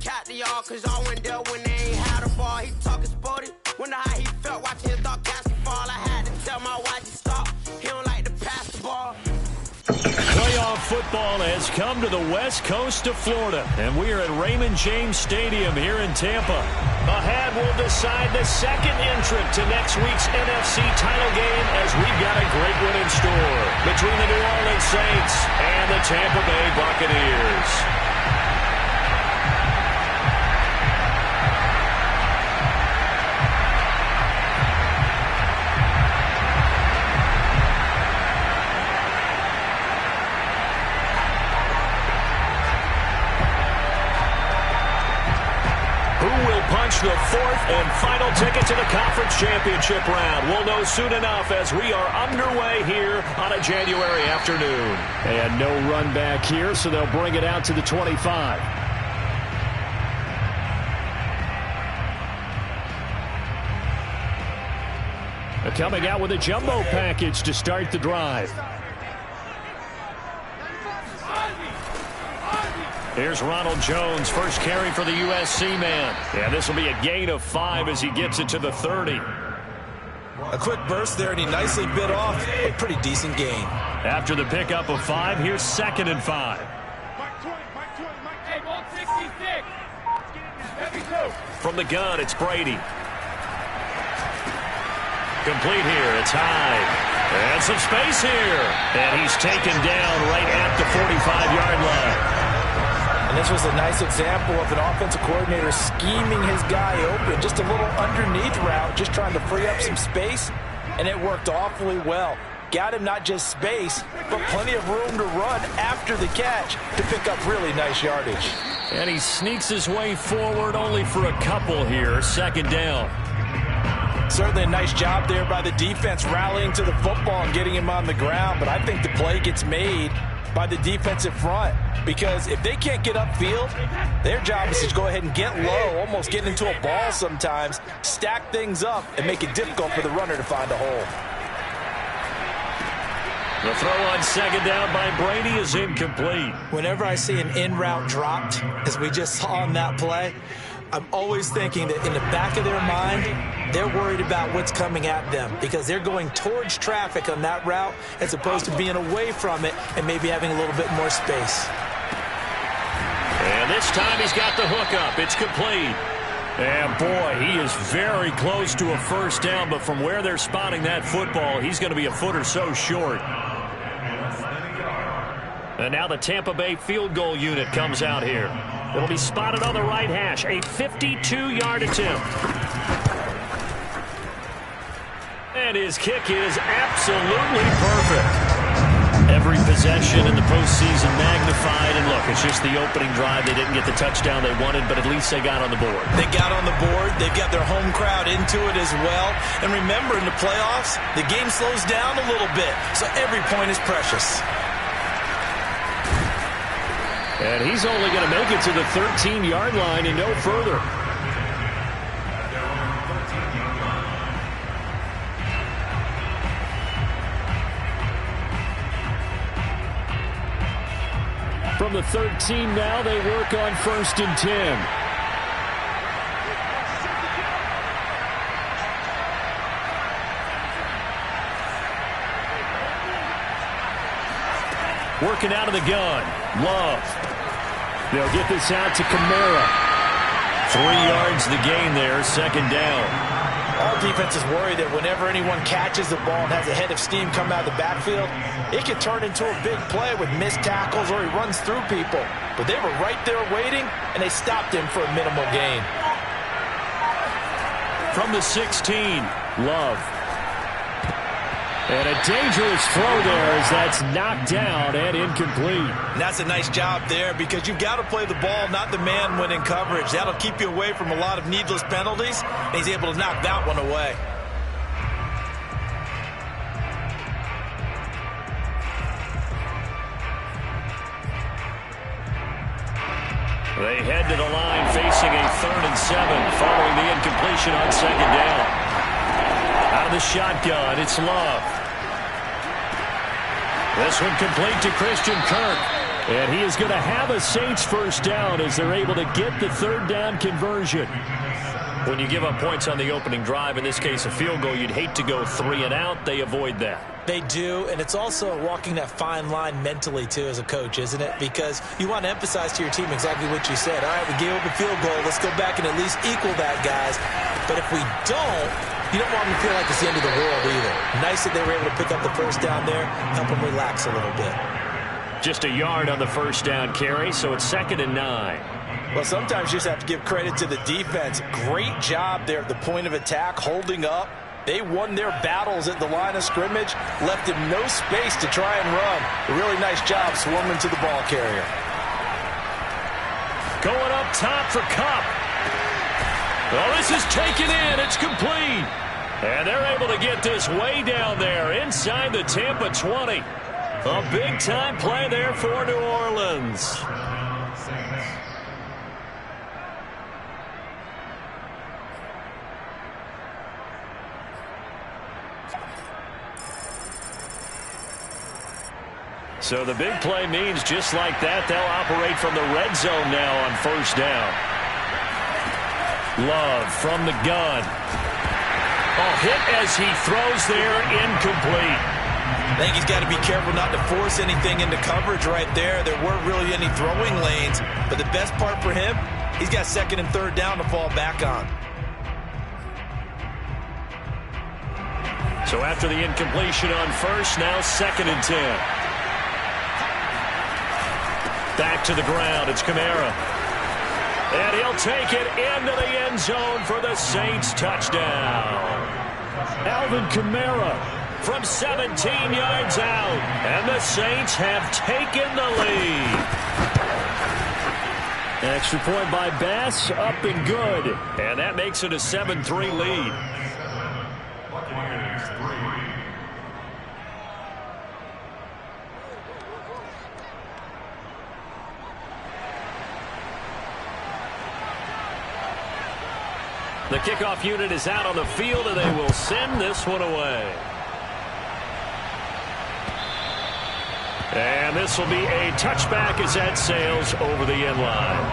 cat to y'all, cause y'all went there when they ain't had a ball. He talking sporty, wonder how he felt watching his dog catch the ball. I had to tell my wife to stop, he don't like to pass the ball. Playoff football has come to the west coast of Florida, and we are at Raymond James Stadium here in Tampa. Ahead will decide the second entrant to next week's NFC title game, as we've got a great one in store between the New Orleans Saints and the Tampa Bay Buccaneers. The fourth and final ticket to the conference championship round. We'll know soon enough as we are underway here on a January afternoon. And no run back here, so they'll bring it out to the 25. They're coming out with a jumbo package to start the drive. Here's Ronald Jones, first carry for the USC man. And this will be a gain of 5 as he gets it to the 30. A quick burst there, and he nicely bit off a pretty decent gain. After the pickup of 5, here's 2nd and 5. From the gun, it's Brady. Complete here, it's Hyde. And some space here. And he's taken down right at the 45-yard line. And this was a nice example of an offensive coordinator scheming his guy open. Just a little underneath route, just trying to free up some space, and it worked awfully well. Got him not just space, but plenty of room to run after the catch to pick up really nice yardage. And he sneaks his way forward only for a couple here, 2nd down. Certainly a nice job there by the defense rallying to the football and getting him on the ground, but I think the play gets made by the defensive front, because if they can't get upfield, their job is to go ahead and get low, almost get into a ball sometimes, stack things up, and make it difficult for the runner to find a hole. The throw on 2nd down by Brady is incomplete. Whenever I see an in-route dropped, as we just saw on that play, I'm always thinking that in the back of their mind, they're worried about what's coming at them, because they're going towards traffic on that route as opposed to being away from it and maybe having a little bit more space. And this time he's got the hook up. It's complete. And boy, he is very close to a first down, but from where they're spotting that football, he's going to be a foot or so short. And now the Tampa Bay field goal unit comes out here. It'll be spotted on the right hash, a 52-yard attempt. And his kick is absolutely perfect. Every possession in the postseason magnified. And look, it's just the opening drive. They didn't get the touchdown they wanted, but at least they got on the board. They got on the board. They've got their home crowd into it as well. And remember, in the playoffs, the game slows down a little bit, so every point is precious. And he's only going to make it to the 13-yard line and no further. From the 13 now, they work on 1st and 10. Working out of the gun. Love. They'll get this out to Kamara. 3 yards the gain there, 2nd down. All defenses worry that whenever anyone catches the ball and has a head of steam come out of the backfield, it can turn into a big play with missed tackles or he runs through people. But they were right there waiting, and they stopped him for a minimal gain. From the 16, Love. And a dangerous throw there as that's knocked down and incomplete. And that's a nice job there, because you've got to play the ball, not the man when in coverage. That'll keep you away from a lot of needless penalties, and he's able to knock that one away. They head to the line facing a 3rd and 7 following the incompletion on 2nd down. Out of the shotgun, it's Love. This one complete to Christian Kirk. And he is going to have a Saints first down as they're able to get the third down conversion. When you give up points on the opening drive, in this case a field goal, you'd hate to go 3 and out. They avoid that. They do, and it's also walking that fine line mentally, too, as a coach, isn't it? Because you want to emphasize to your team exactly what you said. All right, we gave up a field goal. Let's go back and at least equal that, guys. But if we don't, you don't want them to feel like it's the end of the world either. Nice that they were able to pick up the first down there, help them relax a little bit. Just a yard on the first down carry, so it's 2nd and 9. Well, sometimes you just have to give credit to the defense. Great job there at the point of attack, holding up. They won their battles at the line of scrimmage, left him no space to try and run. A really nice job swarming to the ball carrier. Going up top for Kupp. Well, this is taken in. It's complete. And they're able to get this way down there inside the Tampa 20. A big-time play there for New Orleans. So the big play means just like that, they'll operate from the red zone now on first down. Love from the gun. Oh, hit as he throws there, incomplete. I think he's got to be careful not to force anything into coverage right there. There weren't really any throwing lanes, but the best part for him, he's got 2nd and 3rd down to fall back on. So after the incompletion on first, now 2nd and 10. Back to the ground, it's Kamara. And he'll take it into the end zone for the Saints touchdown. Alvin Kamara from 17 yards out. And the Saints have taken the lead. An extra point by Bass, up and good. And that makes it a 7-3 lead. The kickoff unit is out on the field, and they will send this one away. And this will be a touchback as that sails over the end line.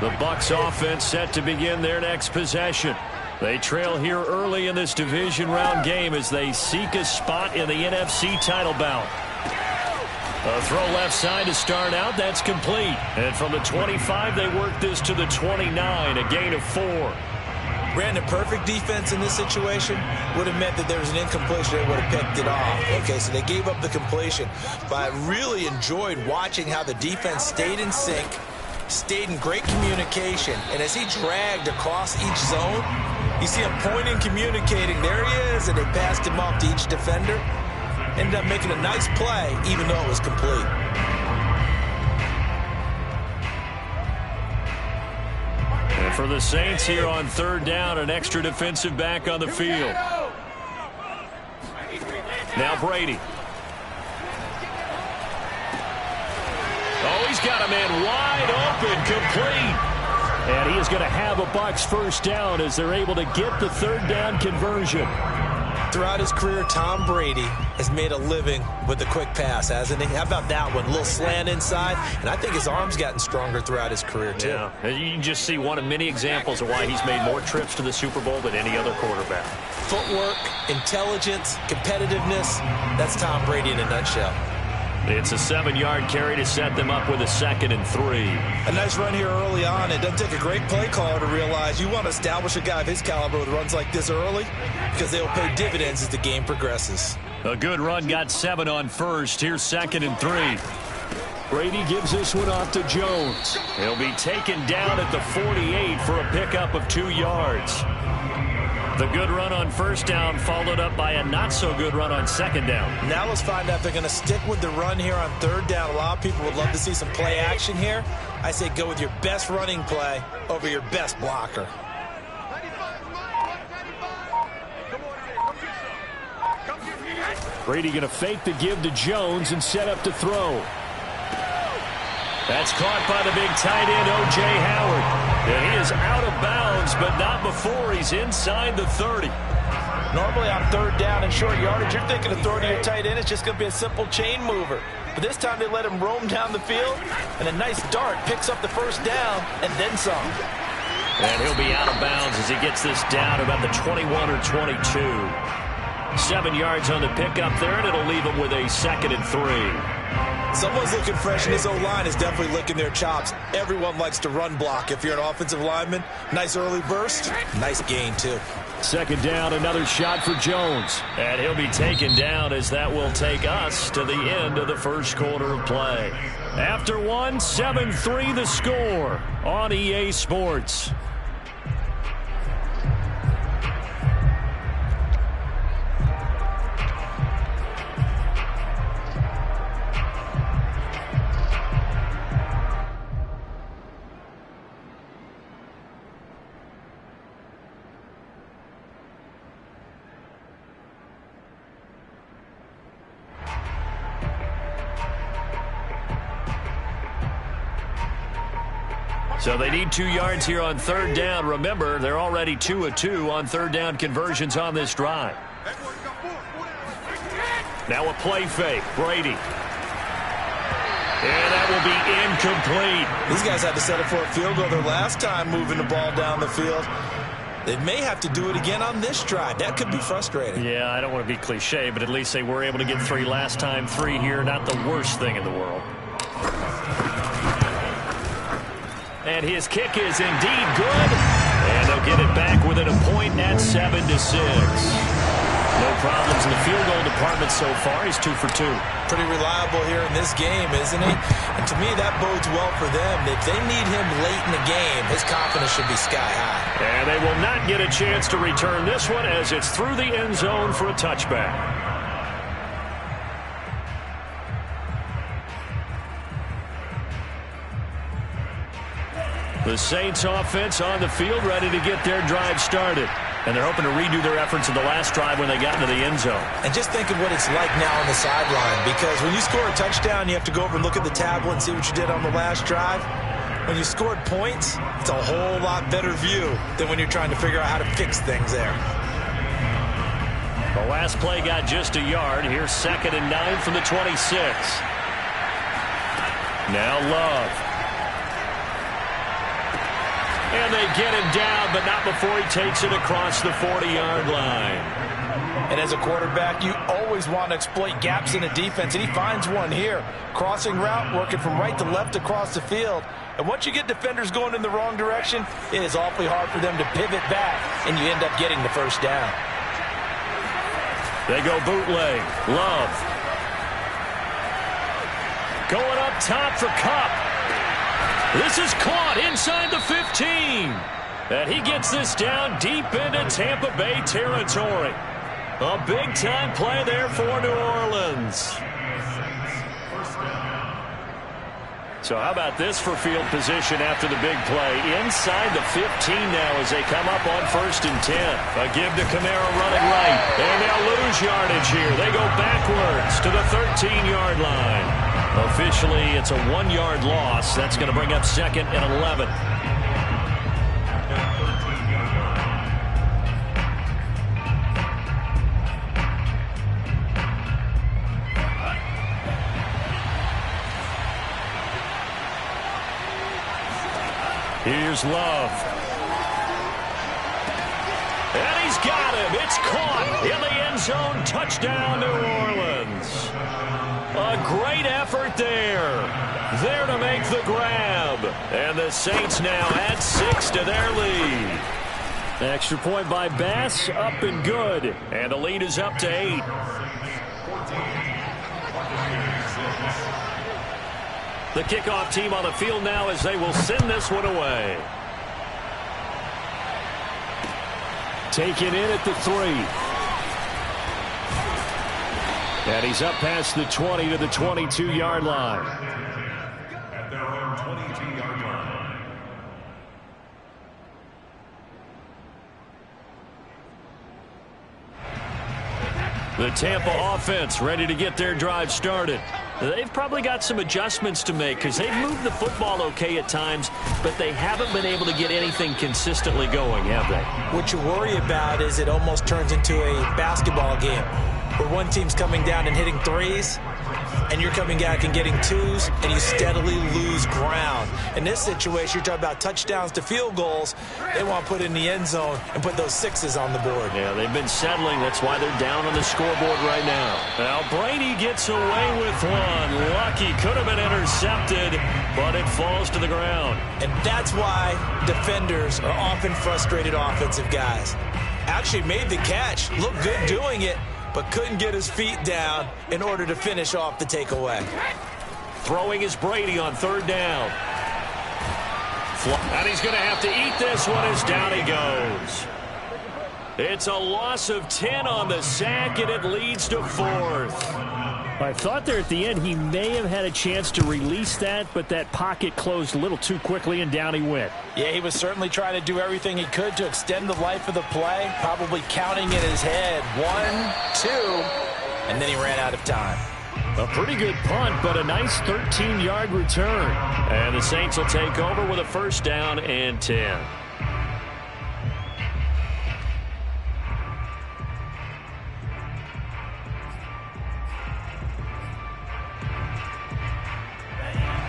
The Bucs offense set to begin their next possession. They trail here early in this division round game as they seek a spot in the NFC title bout. A throw left side to start out. That's complete. And from the 25, they work this to the 29, a gain of 4. Brandon, perfect defense in this situation would have meant that there was an incompletion. They would have picked it off. Okay, so they gave up the completion. But I really enjoyed watching how the defense stayed in sync, stayed in great communication. And as he dragged across each zone, you see him pointing, communicating. There he is, and they passed him off to each defender. Ended up making a nice play, even though it was complete. And for the Saints here on 3rd down, an extra defensive back on the field. Now Brady. Oh, he's got a man wide open, complete. And he is going to have a Bucs first down as they're able to get the 3rd down conversion. Throughout his career, Tom Brady has made a living with the quick pass, hasn't he? How about that one? A little slant inside, and I think his arm's gotten stronger throughout his career, too. Yeah, you can just see one of many examples of why he's made more trips to the Super Bowl than any other quarterback. Footwork, intelligence, competitiveness, that's Tom Brady in a nutshell. It's a 7-yard carry to set them up with a 2nd and 3. A nice run here early on. It doesn't take a great play caller to realize you want to establish a guy of his caliber with runs like this early because they'll pay dividends as the game progresses. A good run, got 7 on first. Here's 2nd and 3. Brady gives this one off to Jones. He'll be taken down at the 48 for a pickup of 2 yards. The good run on first down followed up by a not-so-good run on 2nd down. Now let's find out if they're going to stick with the run here on 3rd down. A lot of people would love to see some play action here. I say go with your best running play over your best blocker. Brady going to fake the give to Jones and set up to throw. That's caught by the big tight end, O.J. Howard. And he is out of bounds, but not before he's inside the 30. Normally on third down and short yardage, you're thinking of throwing to your tight end. It's just going to be a simple chain mover. But this time they let him roam down the field, and a nice dart picks up the first down and then some. And he'll be out of bounds as he gets this down about the 21 or 22. 7 yards on the pickup there, and it'll leave him with a 2nd and 3. Someone's looking fresh, and this O-line is definitely licking their chops. Everyone likes to run block. If you're an offensive lineman, nice early burst, nice gain too. 2nd down, another shot for Jones. And he'll be taken down as that will take us to the end of the first quarter of play. After one, 7-3 the score on EA Sports. So they need 2 yards here on 3rd down. Remember, they're already 2 of 2 on 3rd down conversions on this drive. Now a play fake. Brady. And that will be incomplete. These guys had to settle for a field goal their last time moving the ball down the field. They may have to do it again on this drive. That could be frustrating. Yeah, I don't want to be cliche, but at least they were able to get 3 last time. 3 here, not the worst thing in the world. And his kick is indeed good. And they'll get it back within a point at 7-6. No problems in the field goal department so far. He's 2 for 2. Pretty reliable here in this game, isn't he? And to me, that bodes well for them. If they need him late in the game, his confidence should be sky high. And they will not get a chance to return this one as it's through the end zone for a touchback. The Saints offense on the field ready to get their drive started. And they're hoping to redo their efforts in the last drive when they got into the end zone. And just think of what it's like now on the sideline, because when you score a touchdown, you have to go over and look at the tablet and see what you did on the last drive. When you scored points, it's a whole lot better view than when you're trying to figure out how to fix things there. The last play got just a yard. Here's 2nd and 9 from the 26. Now Love. And they get him down, but not before he takes it across the 40-yard line. And as a quarterback, you always want to exploit gaps in the defense, and he finds one here. Crossing route, working from right to left across the field. And once you get defenders going in the wrong direction, it is awfully hard for them to pivot back, and you end up getting the first down. They go bootleg. Love. Going up top for Kupp. This is caught inside the 15. And he gets this down deep into Tampa Bay territory. A big-time play there for New Orleans. So how about this for field position after the big play? Inside the 15 now as they come up on 1st and 10. A give to Kamara running right. And they'll lose yardage here. They go backwards to the 13-yard line. Officially, it's a 1-yard loss. That's going to bring up 2nd and 11. Here's Love. And he's got him. It's caught in the end zone. Touchdown, New Orleans. A great effort there. There to make the grab. And the Saints now add 6 to their lead. Extra point by Bass, up and good. And the lead is up to 8. The kickoff team on the field now as they will send this one away. Taken in at the 3. And he's up past the 20 to the 22-yard line. At their own 22-yard line. The Tampa offense ready to get their drive started. They've probably got some adjustments to make because they've moved the football okay at times, but they haven't been able to get anything consistently going, have they? What you worry about is it almost turns into a basketball game where one team's coming down and hitting threes, and you're coming back and getting twos, and you steadily lose ground. In this situation, you're talking about touchdowns to field goals. They want to put in the end zone and put those sixes on the board. Yeah, they've been settling. That's why they're down on the scoreboard right now. Now, Brady gets away with one. Lucky, could have been intercepted, but it falls to the ground. And that's why defenders are often frustrated offensive guys. Actually made the catch, looked good doing it, but couldn't get his feet down in order to finish off the takeaway. Throwing is Brady on third down. And he's going to have to eat this one as down he goes. It's a loss of 10 on the sack, and it leads to fourth. I thought there at the end he may have had a chance to release that, but that pocket closed a little too quickly, and down he went. Yeah, he was certainly trying to do everything he could to extend the life of the play, probably counting in his head 1, 2, and then he ran out of time. A pretty good punt, but a nice 13-yard return. And the Saints will take over with a first down and 10.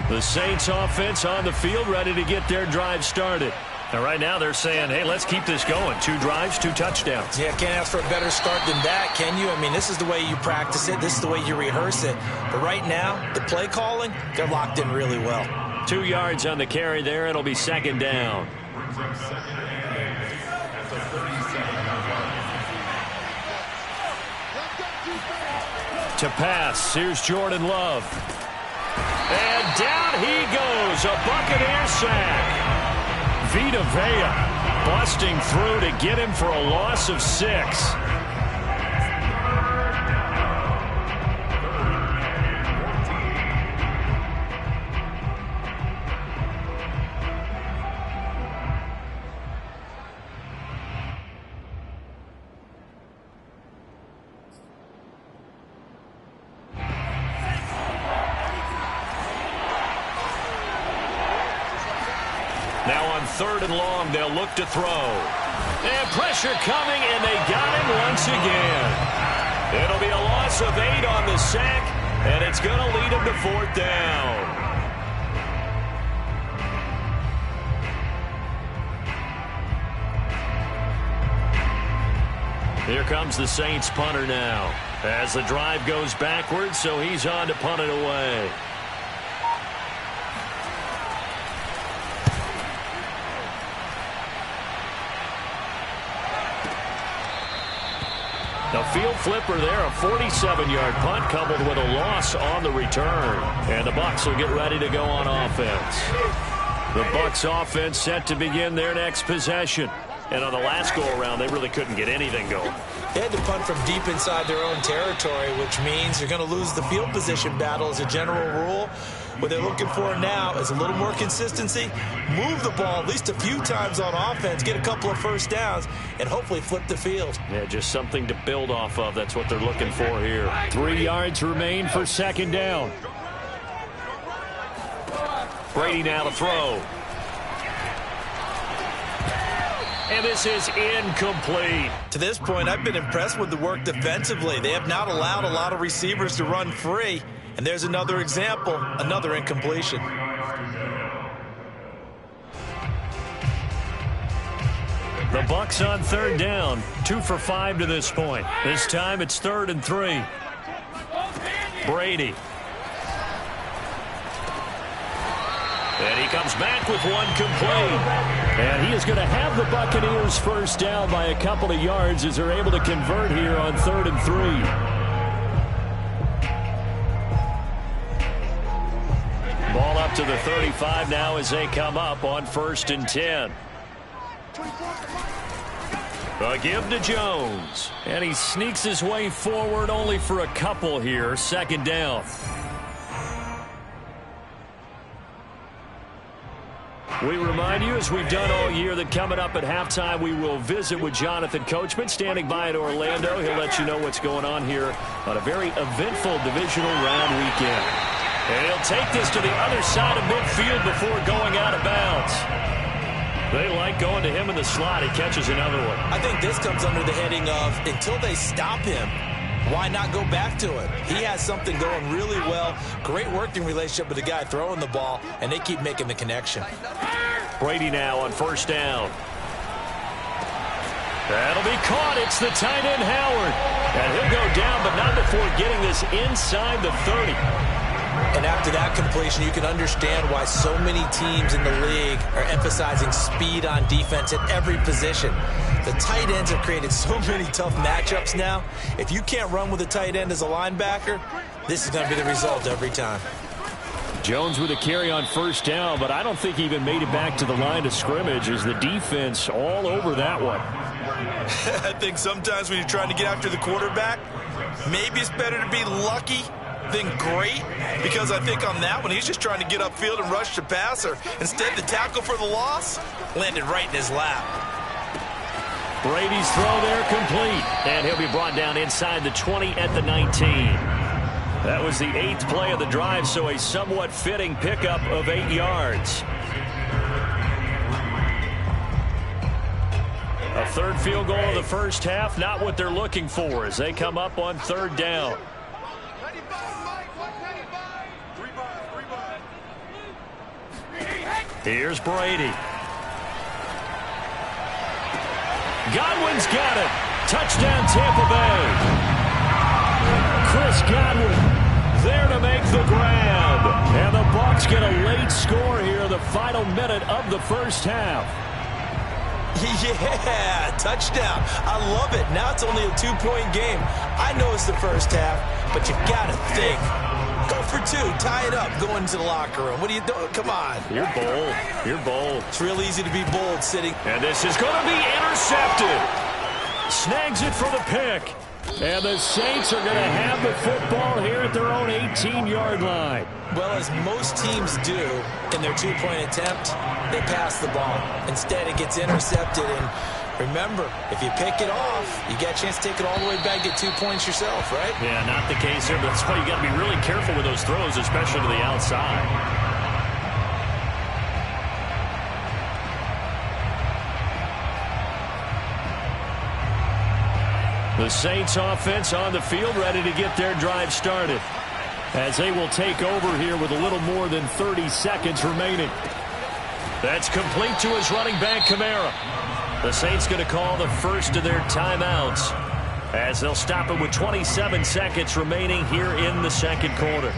The Saints offense on the field ready to get their drive started. Now, right now they're saying, hey, let's keep this going. 2 drives, 2 touchdowns. Yeah, can't ask for a better start than that, can you? I mean, this is the way you practice it. This is the way you rehearse it. But right now, the play calling, they're locked in really well. 2 yards on the carry there. It'll be second down. To pass, here's Jordan Love. And down he goes, a Buccaneer sack. Vita Vea busting through to get him for a loss of 6. Now on third and long, they'll look to throw. And pressure coming, and they got him once again. It'll be a loss of 8 on the sack, and it's going to lead him to fourth down. Here comes the Saints punter now. As the drive goes backwards, so he's on to punt it away. The field flipper there, a 47-yard punt coupled with a loss on the return. And the Bucs will get ready to go on offense. The Bucs offense set to begin their next possession. And on the last go-around, they really couldn't get anything going. They had to punt from deep inside their own territory, which means you're going to lose the field position battle as a general rule. What they're looking for now is a little more consistency, move the ball at least a few times on offense, get a couple of first downs, and hopefully flip the field. Yeah, just something to build off of. That's what they're looking for here. 3 yards remain for second down. Brady now to throw. And this is incomplete. To this point, I've been impressed with the work defensively. They have not allowed a lot of receivers to run free. And there's another example, another incompletion. The Bucs on third down, 2 for 5 to this point. This time it's 3rd and 3. Brady. And he comes back with one complete. And he is going to have the Buccaneers first down by a couple of yards as they're able to convert here on 3rd and 3. Ball up to the 35 now as they come up on 1st and 10. A give to Jones. And he sneaks his way forward only for a couple here. 2nd down. We remind you, as we've done all year, that coming up at halftime, we will visit with Jonathan Coachman, standing by in Orlando. He'll let you know what's going on here on a very eventful divisional round weekend. And he'll take this to the other side of midfield before going out of bounds. They like going to him in the slot. He catches another one. I think this comes under the heading of, until they stop him, why not go back to it? He has something going really well. Great working relationship with the guy throwing the ball, and they keep making the connection. Brady now on first down. That'll be caught. It's the tight end, Howard. And he'll go down, but not before getting this inside the 30. And after that completion, you can understand why so many teams in the league are emphasizing speed on defense at every position. The tight ends have created so many tough matchups now. If you can't run with a tight end as a linebacker, this is going to be the result every time. Jones with a carry on first down, but I don't think he even made it back to the line of scrimmage as the defense all over that one. I think sometimes when you're trying to get after the quarterback, maybe it's better to be lucky than great, because I think on that one, he's just trying to get upfield and rush the passer. Instead, the tackle for the loss landed right in his lap. Brady's throw there complete, and he'll be brought down inside the 20 at the 19. That was the 8th play of the drive, so a somewhat fitting pickup of 8 yards. A third field goal of the first half, not what they're looking for as they come up on third down. Here's Brady. Godwin's got it. Touchdown, Tampa Bay. Chris Godwin there to make the grab. And the Bucs get a late score here in the final minute of the first half. Yeah, touchdown. I love it. Now it's only a 2-point game. I know it's the first half, but you've got to think. Go for 2. Tie it up. Go into the locker room. What are you doing? Come on. You're bold. You're bold. It's real easy to be bold sitting. And this is going to be intercepted. Snags it for the pick. And the Saints are going to have the football here at their own 18-yard line. Well, as most teams do in their 2-point attempt, they pass the ball. Instead, it gets intercepted. And remember, if you pick it off, you get a chance to take it all the way back, get 2 points yourself, right? Yeah, not the case here, but that's why you got to be really careful with those throws, especially to the outside. The Saints offense on the field, ready to get their drive started, as they will take over here with a little more than 30 seconds remaining. That's complete to his running back, Kamara. The Saints going to call the first of their timeouts, as they'll stop it with 27 seconds remaining here in the second quarter.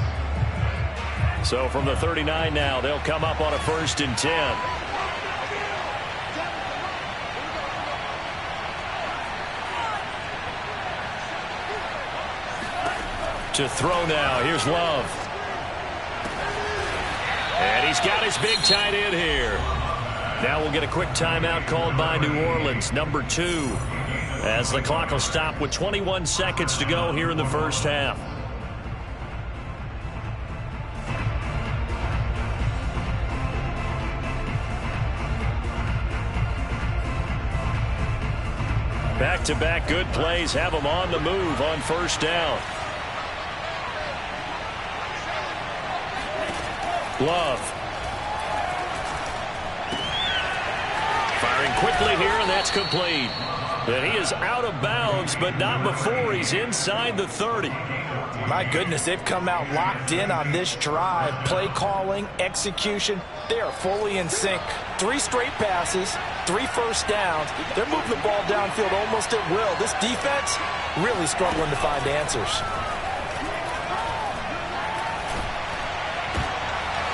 So from the 39 now, they'll come up on a 1st and 10. To throw now. Here's Love. And he's got his big tight end here. Now we'll get a quick timeout called by New Orleans, number 2, as the clock will stop with 21 seconds to go here in the first half. Back-to-back good plays have them on the move on first down. Love. Firing quickly here, and that's complete. And he is out of bounds, but not before he's inside the 30. My goodness, they've come out locked in on this drive. Play calling, execution, they are fully in sync. 3 straight passes, 3 first downs. They're moving the ball downfield almost at will. This defense really struggling to find answers.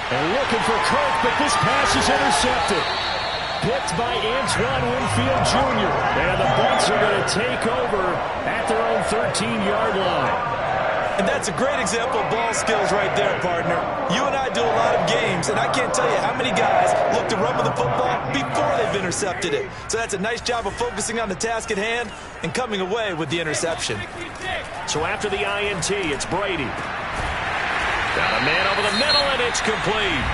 And looking for Kirk, but this pass is intercepted. Picked by Antoine Winfield Jr. And the Bucs are going to take over at their own 13-yard line. And that's a great example of ball skills right there, partner. You and I do a lot of games, and I can't tell you how many guys look to run with the football before they've intercepted it. So that's a nice job of focusing on the task at hand and coming away with the interception. So after the INT, it's Brady. Got a man over the middle, and it's complete.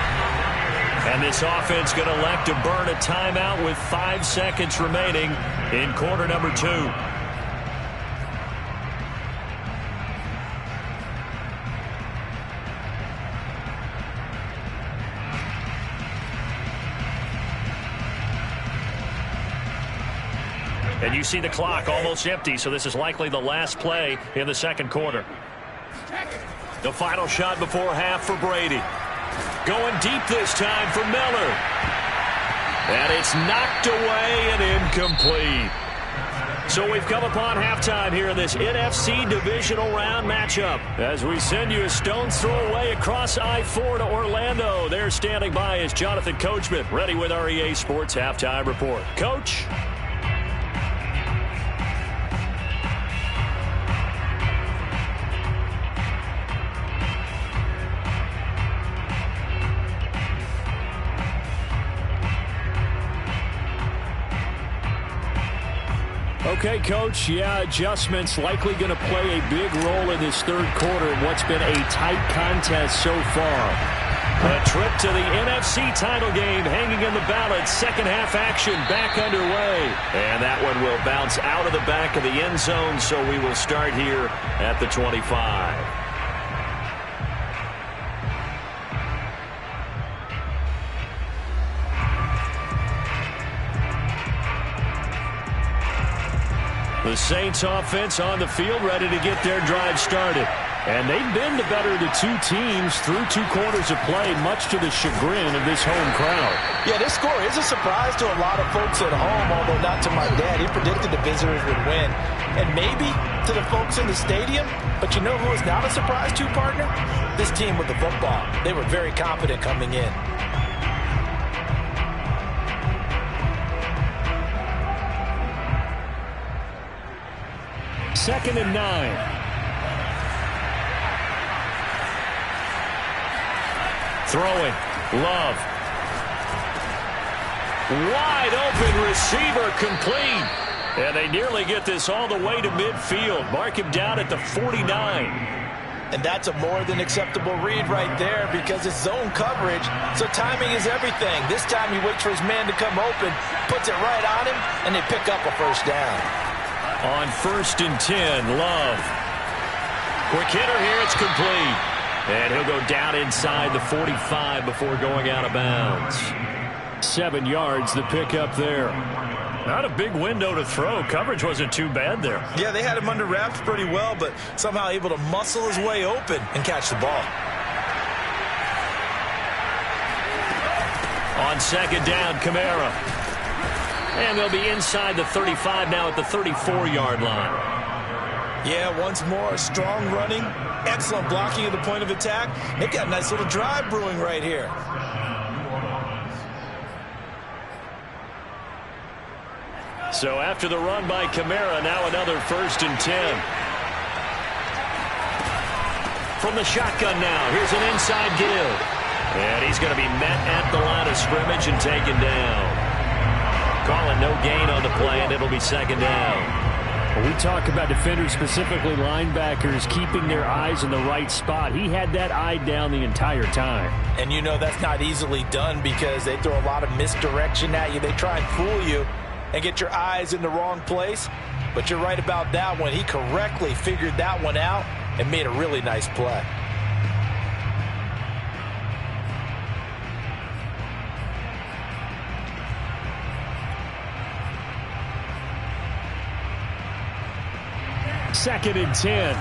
And this offense going to elect to burn a timeout with 5 seconds remaining in quarter number 2. And you see the clock almost empty, so this is likely the last play in the second quarter. The final shot before half for Brady. Going deep this time for Miller. And it's knocked away and incomplete. So we've come upon halftime here in this NFC divisional round matchup. As we send you a stone's throw away across I-4 to Orlando. There standing by is Jonathan Coachman, ready with our EA Sports Halftime Report. Coach? Okay, Coach, adjustments likely going to play a big role in this third quarter in what's been a tight contest so far. A trip to the NFC title game hanging in the balance. Second half action back underway. And that one will bounce out of the back of the end zone, so we will start here at the 25. The Saints offense on the field ready to get their drive started. And they've been the better of the two teams through 2 quarters of play, much to the chagrin of this home crowd. Yeah, this score is a surprise to a lot of folks at home, although not to my dad. He predicted the visitors would win. And maybe to the folks in the stadium. But you know who is not a surprise to, partner? This team with the football. They were very confident coming in. Second and 9. Throwing. Love. Wide open receiver complete. And they nearly get this all the way to midfield. Mark him down at the 49. And that's a more than acceptable read right there because it's zone coverage, so timing is everything. This time he waits for his man to come open, puts it right on him, and they pick up a first down. On 1st and 10, Love. Quick hitter here, it's complete. And he'll go down inside the 45 before going out of bounds. 7 yards, the pickup there. Not a big window to throw. Coverage wasn't too bad there. Yeah, they had him under wraps pretty well, but somehow able to muscle his way open and catch the ball. On 2nd down, Kamara. And they'll be inside the 35 now at the 34-yard line. Yeah, once more, strong running, excellent blocking at the point of attack. They've got a nice little drive brewing right here. So after the run by Kamara, now another 1st and 10. From the shotgun now, here's an inside give. And he's going to be met at the line of scrimmage and taken down. Calling no gain on the play, and it'll be 2nd down. When we talk about defenders, specifically linebackers, keeping their eyes in the right spot. He had that eye down the entire time. And you know that's not easily done because they throw a lot of misdirection at you. They try and fool you and get your eyes in the wrong place. But you're right about that one. He correctly figured that one out and made a really nice play. Second and 10.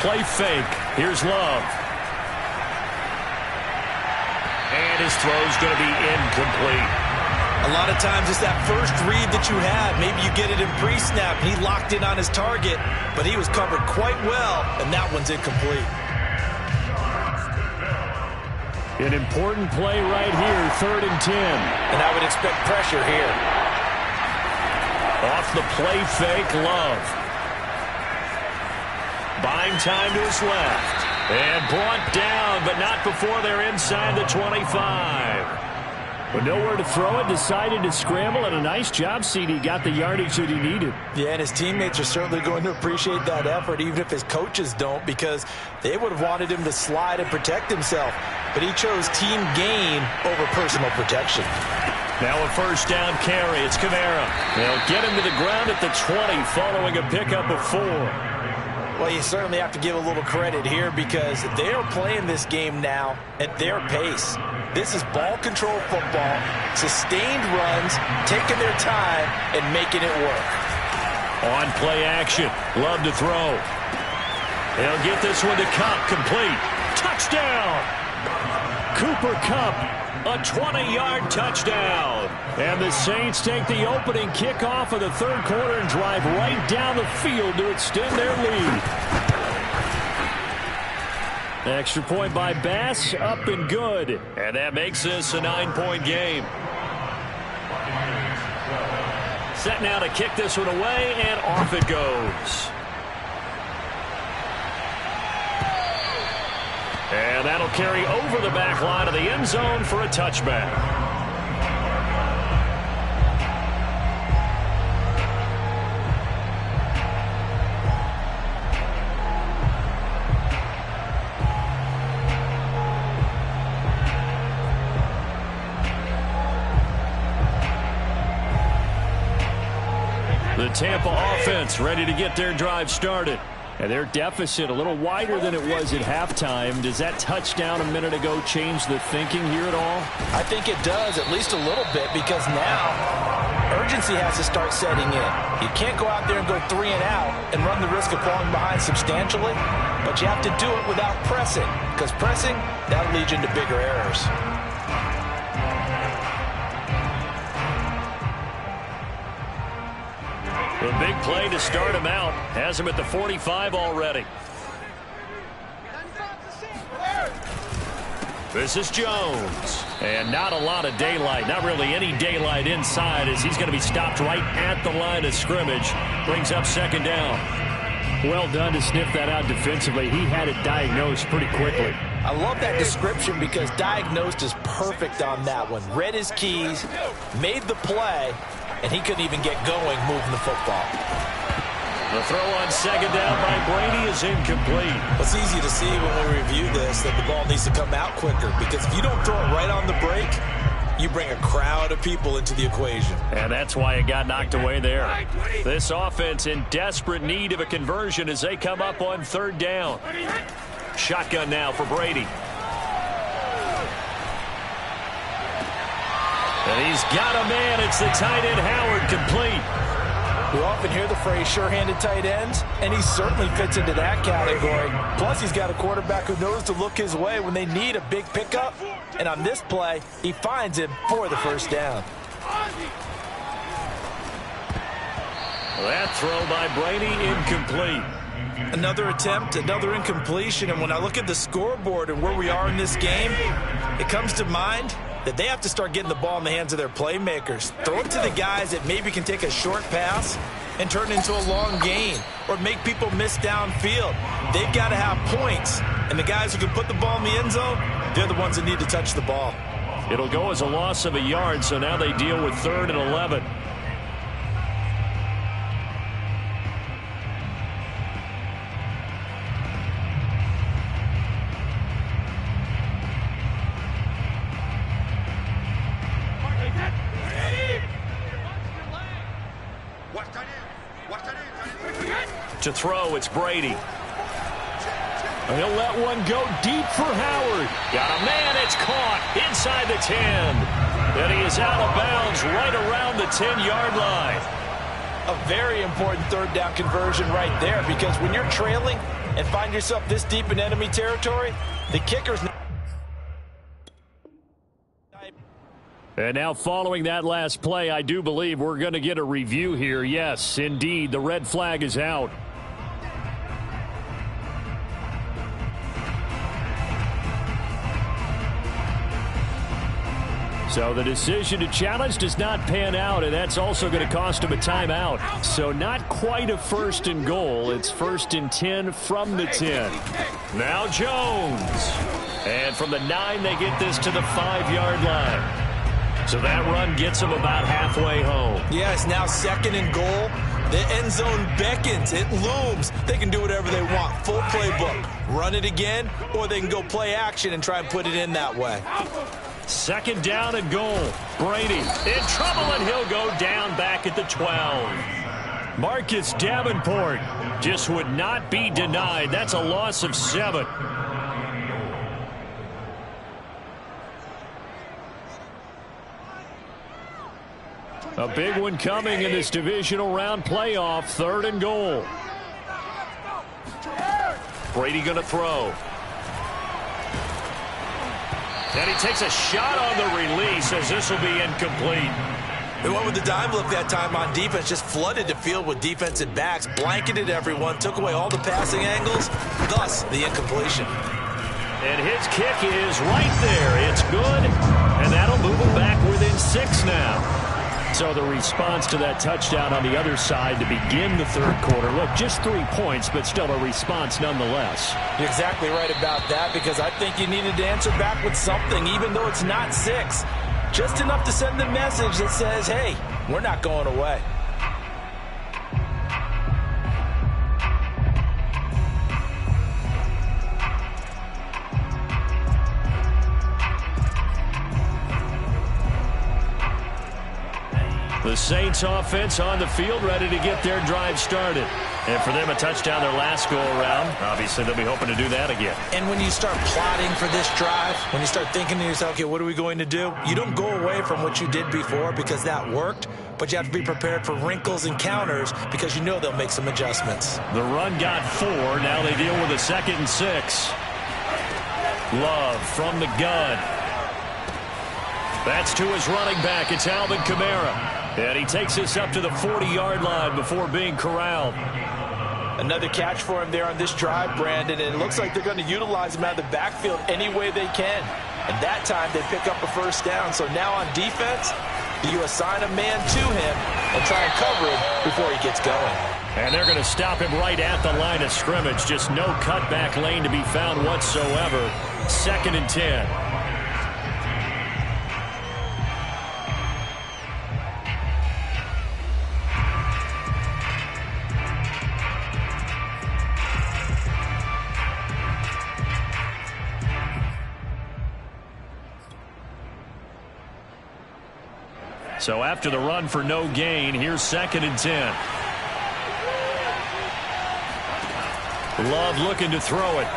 Play fake. Here's Love. And his throw's going to be incomplete. A lot of times it's that first read that you have. Maybe you get it in pre-snap, and he locked in on his target, but he was covered quite well, and that one's incomplete. An important play right here, 3rd and 10. And I would expect pressure here. Off the play fake, Love. Buying time to his left. And brought down, but not before they're inside the 25. But nowhere to throw it, decided to scramble, and a nice job, CD. Got the yardage that he needed. Yeah, and his teammates are certainly going to appreciate that effort, even if his coaches don't, because they would have wanted him to slide and protect himself. But he chose team gain over personal protection. Now a first down carry. It's Kamara. They'll get him to the ground at the 20 following a pickup of 4. Well, you certainly have to give a little credit here because they are playing this game now at their pace. This is ball control football, sustained runs, taking their time and making it work. On play action. Love to throw. They'll get this one to Kupp, complete. Touchdown! Cooper Kupp, a 20-yard touchdown. And the Saints take the opening kickoff of the third quarter and drive right down the field to extend their lead. Extra point by Bass, up and good. And that makes this a 9-point game. Set now to kick this one away, and off it goes. And that'll carry over the back line of the end zone for a touchback. The Tampa offense ready to get their drive started. And their deficit a little wider than it was at halftime. Does that touchdown a minute ago change the thinking here at all? I think it does, at least a little bit, because now urgency has to start setting in. You can't go out there and go 3 and out and run the risk of falling behind substantially, but you have to do it without pressing, because pressing, that'll lead you into bigger errors. The big play to start him out. Has him at the 45 already. This is Jones. And not a lot of daylight. Not really any daylight inside as he's going to be stopped right at the line of scrimmage. Brings up second down. Well done to sniff that out defensively. He had it diagnosed pretty quickly. I love that description because diagnosed is perfect on that one. Read his keys, made the play, and he couldn't even get going moving the football. The throw on second down by Brady is incomplete. It's easy to see when we review this that the ball needs to come out quicker because if you don't throw it right on the break, you bring a crowd of people into the equation. And that's why it got knocked away there. This offense in desperate need of a conversion as they come up on third down. Shotgun now for Brady. And he's got a man. It's the tight end Howard, complete. We often hear the phrase sure-handed tight ends, and he certainly fits into that category. Plus, he's got a quarterback who knows to look his way when they need a big pickup. And on this play, he finds him for the first down. That throw by Brady, incomplete. Another attempt, another incompletion. And when I look at the scoreboard and where we are in this game, it comes to mind that they have to start getting the ball in the hands of their playmakers. Throw it to the guys that maybe can take a short pass and turn it into a long gain or make people miss downfield. They've got to have points. And the guys who can put the ball in the end zone, they're the ones that need to touch the ball. It'll go as a loss of a yard, so now they deal with 3rd and 11. To throw, it's Brady. He'll let one go deep for Howard. Got a man, it's caught inside the 10. And he is out of bounds right around the 10-yard line. A very important third down conversion right there because when you're trailing and find yourself this deep in enemy territory, the kicker's... And now following that last play, I do believe we're going to get a review here. Yes, indeed, the red flag is out. So the decision to challenge does not pan out, and that's also going to cost him a timeout. So not quite a 1st and goal. It's 1st and 10 from the 10. Now Jones. And from the 9, they get this to the 5-yard line. So that run gets him about halfway home. Yeah, it's now 2nd and goal. The end zone beckons. It looms. They can do whatever they want. Full playbook. Run it again, or they can go play action and try and put it in that way. 2nd down and goal. Brady in trouble, and he'll go down back at the 12. Marcus Davenport just would not be denied. That's a loss of 7. A big one coming in this divisional round playoff. 3rd and goal. Brady going to throw. And he takes a shot on the release as this will be incomplete. They went with the dime look that time on defense, just flooded the field with defensive backs, blanketed everyone, took away all the passing angles, thus the incompletion. And his kick is right there. It's good, and that'll move him back within 6 now. So the response to that touchdown on the other side to begin the 3rd quarter. Look, just 3 points, but still a response nonetheless. You're exactly right about that, because I think you needed to answer back with something, even though it's not 6. Just enough to send the message that says, hey, we're not going away. The Saints offense on the field, ready to get their drive started. And for them, a touchdown their last go-around. Obviously, they'll be hoping to do that again. And when you start plotting for this drive, when you start thinking to yourself, okay, what are we going to do? You don't go away from what you did before because that worked, but you have to be prepared for wrinkles and counters because you know they'll make some adjustments. The run got 4. Now they deal with a 2nd and 6. Love from the gun. That's to his running back. It's Alvin Kamara. And he takes us up to the 40-yard line before being corralled. Another catch for him there on this drive, Brandon, and it looks like they're going to utilize him out of the backfield any way they can. And that time they pick up a 1st down. So now on defense, you assign a man to him and try and cover him before he gets going. And they're going to stop him right at the line of scrimmage. Just no cutback lane to be found whatsoever. 2nd and 10. So after the run for no gain, here's 2nd and 10. Love looking to throw it.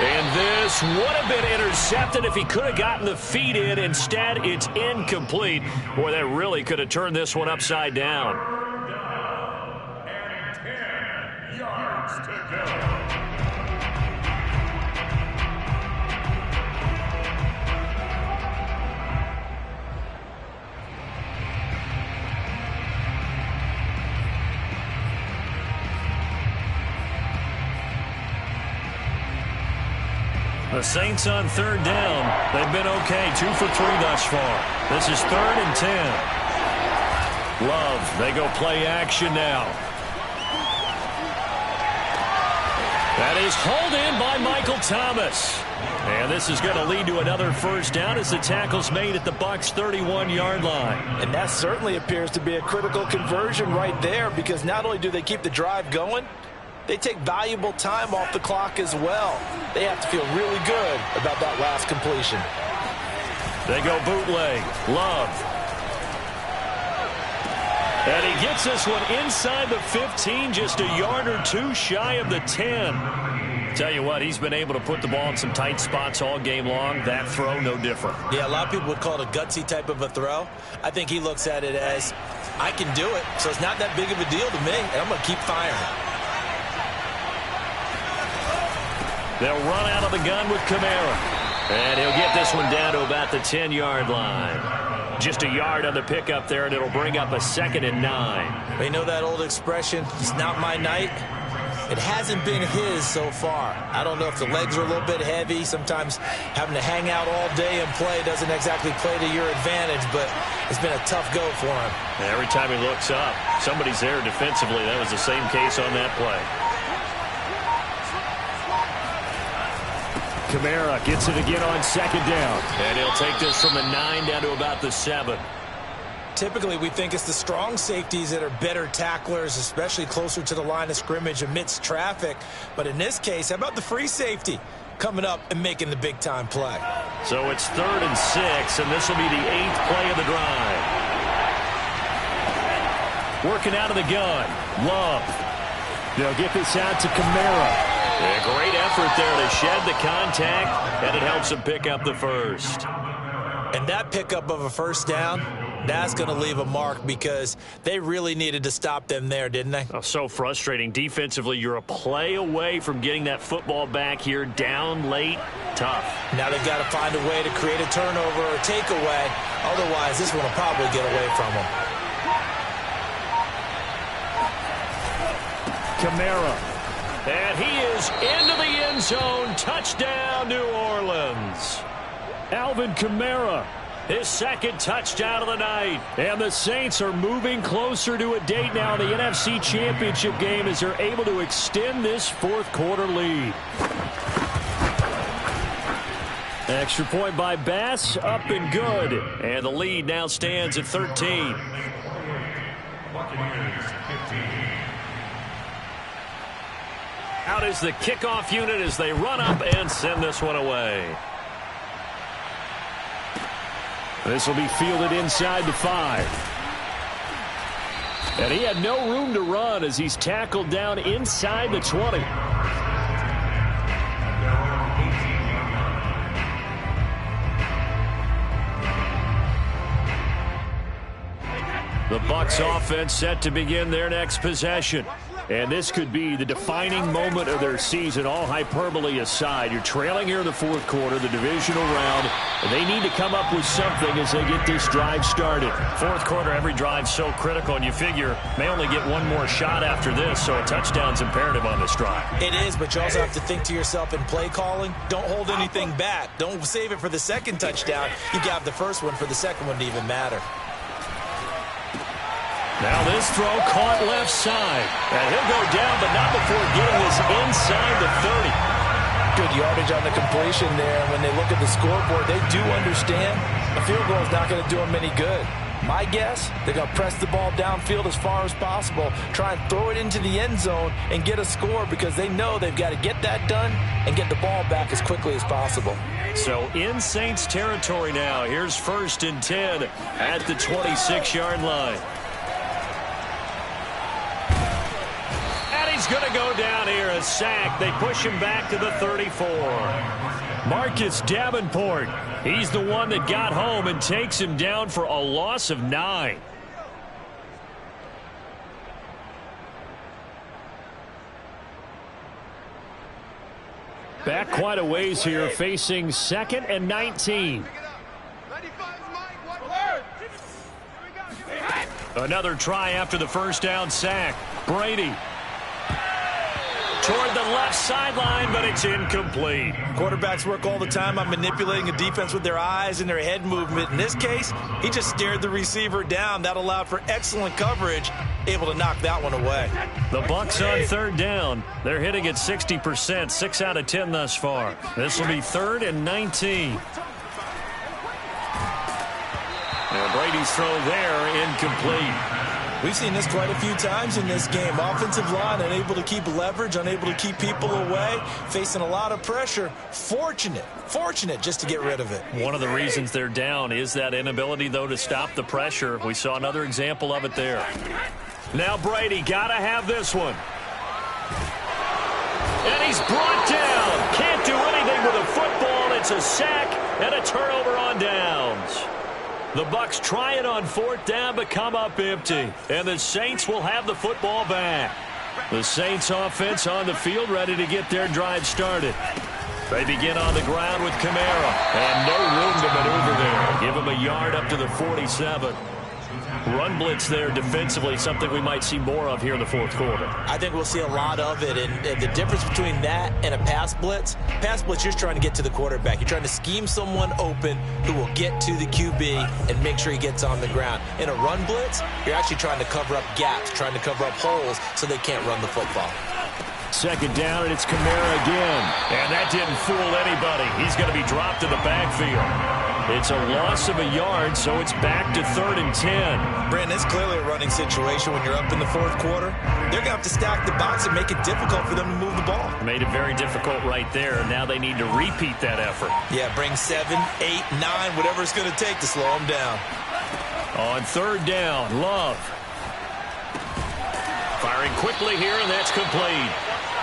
And this would have been intercepted if he could have gotten the feet in. Instead, it's incomplete. Boy, that really could have turned this one upside down. And 10 yards to go. The Saints on 3rd down. They've been okay. 2 for 3 thus far. This is 3rd and 10. Love. They go play action now. That is hauled in by Michael Thomas. And this is going to lead to another 1st down as the tackle's made at the Bucs' 31-yard line. And that certainly appears to be a critical conversion right there, because not only do they keep the drive going, they take valuable time off the clock as well. They have to feel really good about that last completion. They go bootleg. Love. And he gets this one inside the 15, just a yard or 2 shy of the 10. Tell you what, he's been able to put the ball in some tight spots all game long. That throw, no different. Yeah, a lot of people would call it a gutsy type of a throw. I think he looks at it as, I can do it, so it's not that big of a deal to me, and I'm going to keep firing. They'll run out of the gun with Kamara. And he'll get this one down to about the 10-yard line. Just a yard on the pickup there, and it'll bring up a 2nd and 9. You know that old expression, it's not my night? It hasn't been his so far. I don't know if the legs are a little bit heavy. Sometimes having to hang out all day and play doesn't exactly play to your advantage, but it's been a tough go for him. And every time he looks up, somebody's there defensively. That was the same case on that play. Kamara gets it again on second down. And he'll take this from the 9 down to about the 7. Typically, we think it's the strong safeties that are better tacklers, especially closer to the line of scrimmage amidst traffic. But in this case, how about the free safety coming up and making the big-time play? So it's 3rd and 6, and this will be the 8th play of the drive. Working out of the gun. Love. They'll get this out to Kamara. A great effort there to shed the contact, and it helps him pick up the first. And that pickup of a first down, that's going to leave a mark because they really needed to stop them there, didn't they? Oh, so frustrating. Defensively, you're a play away from getting that football back here down late. Tough. Now they've got to find a way to create a turnover or a takeaway. Otherwise, this one will probably get away from them. Kamara. And he is into the end zone. Touchdown, New Orleans. Alvin Kamara, his 2nd touchdown of the night. And the Saints are moving closer to a date now in the NFC Championship game as they're able to extend this 4th quarter lead. Extra point by Bass, up and good. And the lead now stands at 13. Out is the kickoff unit as they run up and send this one away. This will be fielded inside the 5. And he had no room to run as he's tackled down inside the 20. The Bucs offense set to begin their next possession. And this could be the defining moment of their season, all hyperbole aside. You're trailing here in the 4th quarter, the divisional round, and they need to come up with something as they get this drive started. 4th quarter, every drive's so critical, and you figure may only get one more shot after this, so a touchdown's imperative on this drive. It is, but you also have to think to yourself in play calling, don't hold anything back. Don't save it for the 2nd touchdown. You got the first one for the 2nd one to even matter. Now this throw caught left side. And he'll go down, but not before getting this inside the 30. Good yardage on the completion there. And when they look at the scoreboard, they do understand a field goal is not going to do them any good. My guess, they're going to press the ball downfield as far as possible, try and throw it into the end zone and get a score because they know they've got to get that done and get the ball back as quickly as possible. So in Saints territory now, here's 1st and 10 at the 26-yard line. He's going to go down here, a sack. They push him back to the 34. Marcus Davenport, he's the one that got home and takes him down for a loss of 9. Back quite a ways here, facing 2nd and 19. Another try after the first down sack. Brady. Toward the left sideline, but it's incomplete. Quarterbacks work all the time on manipulating a defense with their eyes and their head movement. In this case, he just stared the receiver down. That allowed for excellent coverage, able to knock that one away. The Bucs on 3rd down. They're hitting at 60%, 6 out of 10 thus far. This will be 3rd and 19. And Brady's throw there, incomplete. We've seen this quite a few times in this game. Offensive line unable to keep leverage, unable to keep people away, facing a lot of pressure. Fortunate just to get rid of it. One of the reasons they're down is that inability, though, to stop the pressure. We saw another example of it there. Now Brady got to have this one. And he's brought down. Can't do anything with a football. It's a sack and a turnover on downs. The Bucs try it on 4th down, but come up empty. And the Saints will have the football back. The Saints offense on the field, ready to get their drive started. They begin on the ground with Kamara. And no room to maneuver there. Give him a yard up to the 47. Run blitz there defensively, something we might see more of here in the 4th quarter. I think we'll see a lot of it, and the difference between that and a pass blitz, you're just trying to get to the quarterback. You're trying to scheme someone open who will get to the QB and make sure he gets on the ground. In a run blitz, you're actually trying to cover up gaps, trying to cover up holes so they can't run the football. Second down, and it's Kamara again. And that didn't fool anybody. He's going to be dropped in the backfield. It's a loss of a yard, so it's back to 3rd and 10. Brandon, it's clearly a running situation when you're up in the 4th quarter. They're going to have to stack the box and make it difficult for them to move the ball. Made it very difficult right there. Now they need to repeat that effort. Yeah, bring 7, 8, 9, whatever it's going to take to slow them down. On 3rd down, Love. Firing quickly here, and that's complete.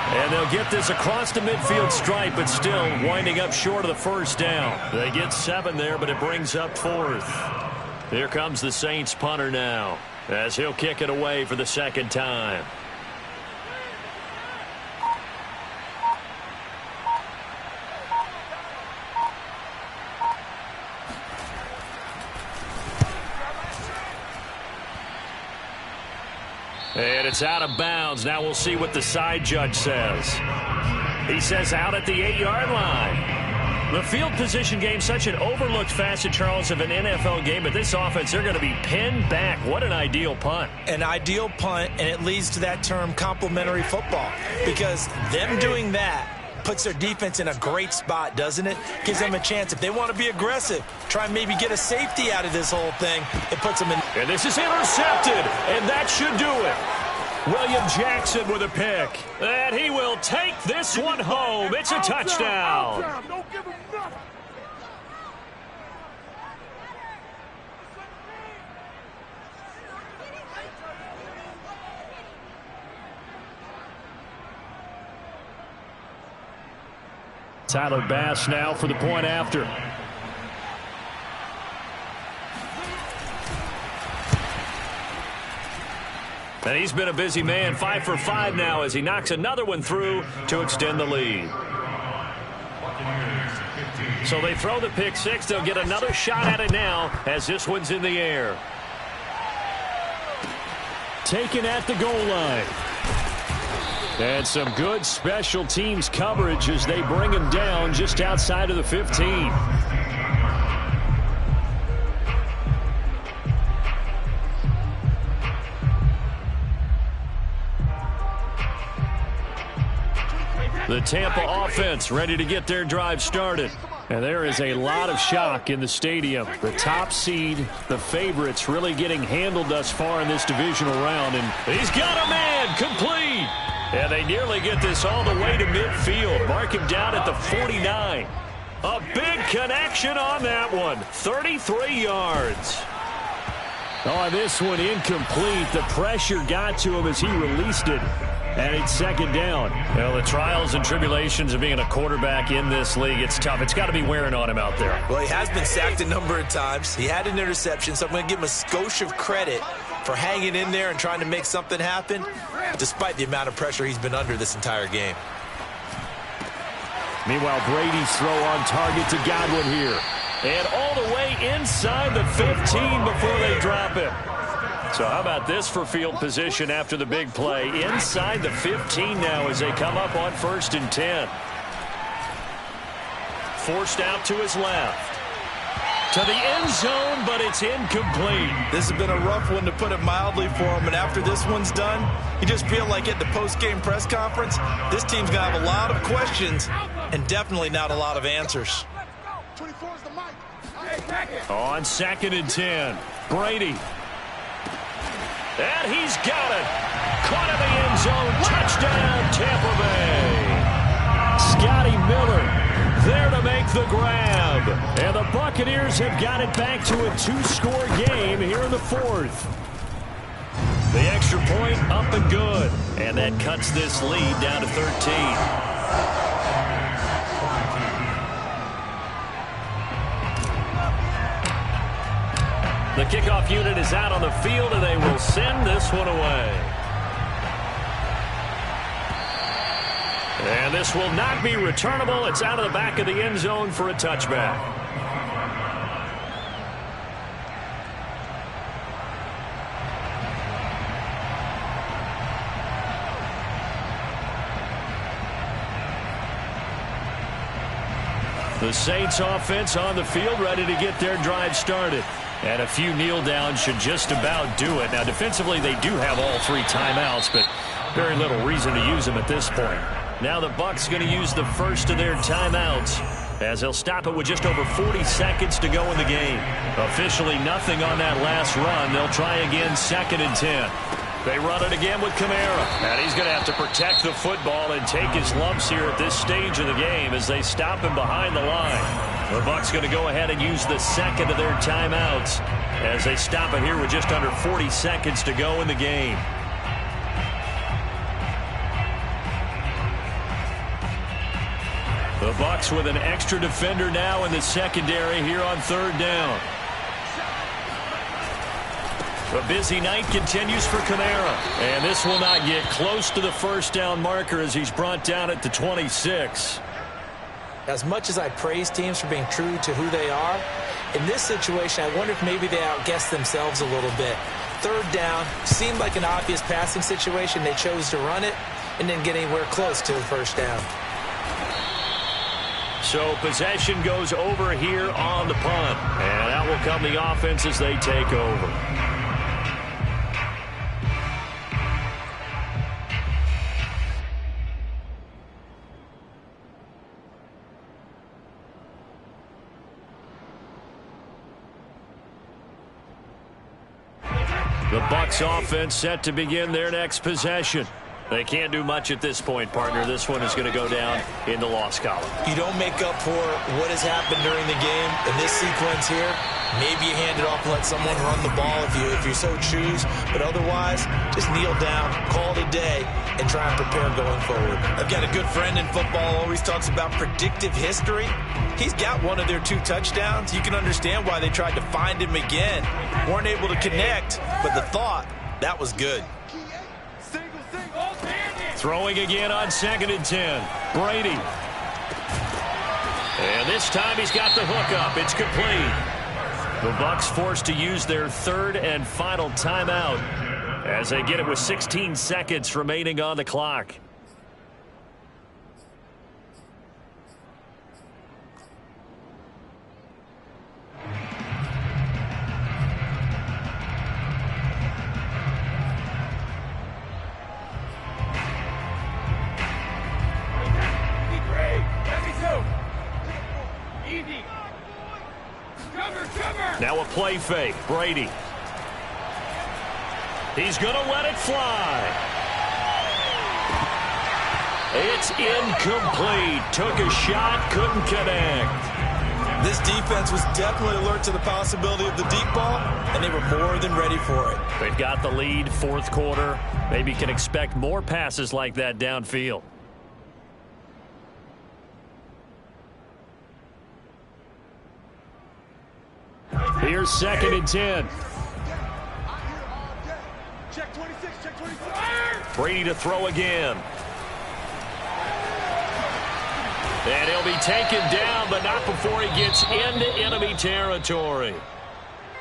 And they'll get this across the midfield stripe, but still winding up short of the 1st down. They get 7 there, but it brings up 4th. Here comes the Saints punter now, as he'll kick it away for the 2nd time. And it's out of bounds. Now we'll see what the side judge says. He says out at the 8-yard line. The field position game, such an overlooked facet, Charles, of an NFL game. But this offense, they're going to be pinned back. What an ideal punt. An ideal punt, and it leads to that term complementary football. Because them doing that puts their defense in a great spot, doesn't it? Gives them a chance. If they want to be aggressive, try and maybe get a safety out of this whole thing, it puts them in. And this is intercepted, and that should do it. William Jackson with a pick. And he will take this one home. It's a touchdown. Don't give him nothing. Tyler Bass now for the point after. And he's been a busy man, 5 for 5 now as he knocks another one through to extend the lead. So they throw the pick six. They'll get another shot at it now as this one's in the air. Taken at the goal line. And some good special teams coverage as they bring him down just outside of the 15. The Tampa offense ready to get their drive started. And there is a lot of shock in the stadium. The top seed, the favorites, really getting handled thus far in this divisional round. And he's got a man complete. And they nearly get this all the way to midfield. Mark him down at the 49. A big connection on that one. 33 yards. Oh, this one incomplete. The pressure got to him as he released it. And it's second down. Well, the trials and tribulations of being a quarterback in this league, it's tough. It's got to be wearing on him out there. Well, he has been sacked a number of times. He had an interception, so I'm going to give him a skosh of credit for hanging in there and trying to make something happen, despite the amount of pressure he's been under this entire game. Meanwhile, Brady's throw on target to Godwin here. And all the way inside the 15 before they drop it. So how about this for field position after the big play? Inside the 15 now as they come up on 1st and 10. Forced out to his left. To the end zone, but it's incomplete. This has been a rough one, to put it mildly, for him. And after this one's done, you just feel like at the post-game press conference, this team's going to have a lot of questions and definitely not a lot of answers. On 2nd and 10, Brady. And he's got it. Caught in the end zone. Touchdown, Tampa Bay. Scotty Miller there to make the grab. And the Buccaneers have got it back to a 2-score game here in the 4th. The extra point up and good. And that cuts this lead down to 13. The kickoff unit is out on the field, and they will send this one away. And this will not be returnable. It's out of the back of the end zone for a touchback. The Saints offense on the field ready to get their drive started. And a few kneel downs should just about do it. Now, defensively, they do have all 3 timeouts, but Very little reason to use him at this point. Now the Bucs going to use the first of their timeouts, as they'll stop it with just over 40 seconds to go in the game. Officially nothing on that last run. They'll try again, 2nd and 10. They run it again with Kamara. And he's going to have to protect the football and take his lumps here at this stage of the game as they stop him behind the line. The Bucs going to go ahead and use the second of their timeouts as they stop it here with just under 40 seconds to go in the game. The Bucs with an extra defender now in the secondary here on 3rd down. A busy night continues for Kamara. And this will not get close to the first down marker as he's brought down at the 26. As much as I praise teams for being true to who they are, in this situation, I wonder if maybe they outguessed themselves a little bit. 3rd down seemed like an obvious passing situation. They chose to run it and didn't get anywhere close to the first down. So possession goes over here on the punt. And out will come the offense as they take over. The Bucs offense set to begin their next possession. They can't do much at this point, partner. This one is going to go down in the loss column. You don't make up for what has happened during the game in this sequence here. Maybe you hand it off and let someone run the ball if you so choose. But otherwise, just kneel down, call it a day, and try and prepare going forward. I've got a good friend in football, always talks about predictive history. He's got one of their 2 touchdowns. You can understand why they tried to find him again. Weren't able to connect, but the thought, that was good. Throwing again on 2nd and 10. Brady. And this time he's got the hook up. It's complete. The Bucs forced to use their 3rd and final timeout as they get it with 16 seconds remaining on the clock. Now a play fake. Brady. He's going to let it fly. It's incomplete. Took a shot, couldn't connect. This defense was definitely alert to the possibility of the deep ball, and they were more than ready for it. They've got the lead, 4th quarter. Maybe can expect more passes like that downfield. Here's 2nd and 10. Check 26, check 26. Brady to throw again. And he'll be taken down, but not before he gets into enemy territory.